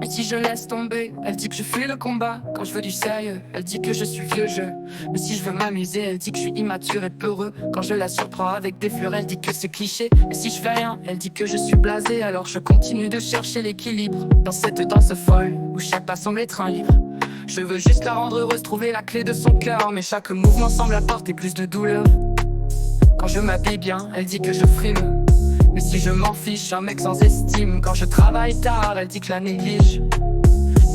si je laisse tomber, elle dit que je fuis le combat. Quand je veux du sérieux, elle dit que je suis vieux jeu. Mais si je veux m'amuser, elle dit que je suis immature et peureux. Quand je la surprends avec des fleurs, elle dit que c'est cliché. Et si je fais rien, elle dit que je suis blasé. Alors je continue de chercher l'équilibre dans cette danse folle où chaque pas semble être un livre. Je veux juste la rendre heureuse, trouver la clé de son cœur. Mais chaque mouvement semble apporter plus de douleur. Quand je m'habille bien, elle dit que je frime. Mais si je m'en fiche, un mec sans estime. Quand je travaille tard, elle dit que je la néglige.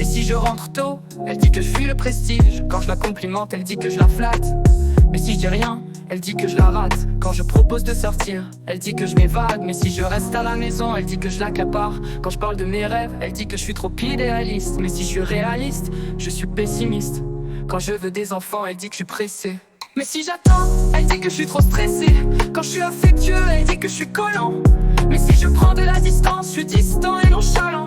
Et si je rentre tôt, elle dit que je fuis le prestige. Quand je la complimente, elle dit que je la flatte. Mais si je dis rien, elle dit que je la rate. Quand je propose de sortir, elle dit que je m'évade. Mais si je reste à la maison, elle dit que je l'accapare. Quand je parle de mes rêves, elle dit que je suis trop idéaliste. Mais si je suis réaliste, je suis pessimiste. Quand je veux des enfants, elle dit que je suis pressé. Mais si j'attends, elle dit que je suis trop stressé. Quand je suis affectueux, elle dit que je suis collant. Mais si je prends de la distance, je suis distant et nonchalant.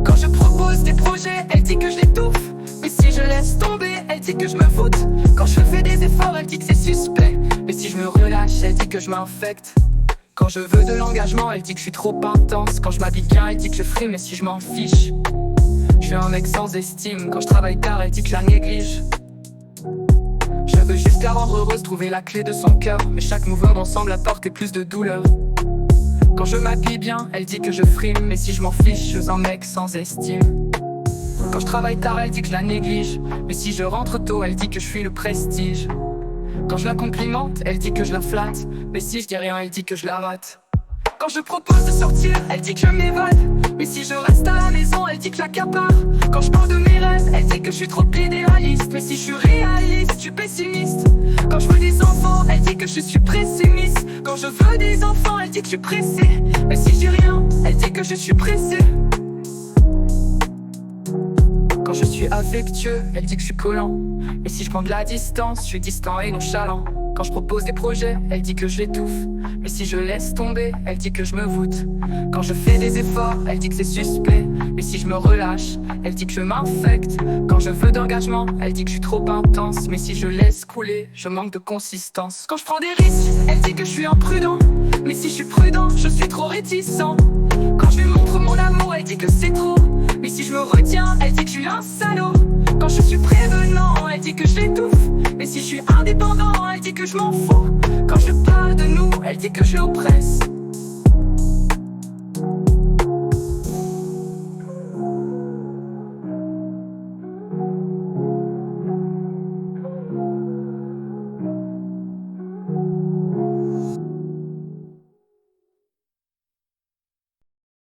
Quand je propose des projets, elle dit que je l'étouffe. Mais si je laisse tomber, elle dit que je me foute. Quand je fais des efforts, elle dit que c'est suspect. Mais si je me relâche, elle dit que je m'infecte. Quand je veux de l'engagement, elle dit que je suis trop intense. Quand je m'habille bien, elle dit que je frime. Mais si je m'en fiche, je suis un mec sans estime. Quand je travaille tard, elle dit que je la néglige. Je veux juste la rendre heureuse, trouver la clé de son cœur. Mais chaque mouvement semble apporter plus de douleur. Quand je m'habille bien, elle dit que je frime. Mais si je m'en fiche, je suis un mec sans estime. Quand je travaille tard, elle dit que je la néglige. Mais si je rentre tôt, elle dit que je suis le prestige. Quand je la complimente, elle dit que je la flatte. Mais si je dis rien, elle dit que je la rate. Quand je propose de sortir, elle dit que je m'évade. Mais si je reste à la maison, elle dit que je l'accapare. Quand je parle de mes rêves, elle dit que je suis trop idéaliste. Mais si je suis réaliste, je suis pessimiste. Quand je veux des enfants, elle dit que je suis pessimiste. Quand je veux des enfants, elle dit que je suis pressé. Mais si je dis rien, elle dit que je suis pressé. Quand je suis affectueux, elle dit que je suis collant. Mais si je prends de la distance, je suis distant et nonchalant. Quand je propose des projets, elle dit que je l'étouffe. Mais si je laisse tomber, elle dit que je me voûte. Quand je fais des efforts, elle dit que c'est suspect. Mais si je me relâche, elle dit que je m'infecte. Quand je veux d'engagement, elle dit que je suis trop intense. Mais si je laisse couler, je manque de consistance. Quand je prends des risques, elle dit que je suis imprudent. Mais si je suis prudent, je suis trop réticent. Quand je lui montre mon amour, elle dit que c'est trop. Mais si je me retiens, elle dit que je suis un salaud. Quand je suis prévenant, elle dit que je l'étouffe. Mais si je suis indépendant, elle dit que je m'en fous. Quand je parle de nous, elle dit que je l'oppresse.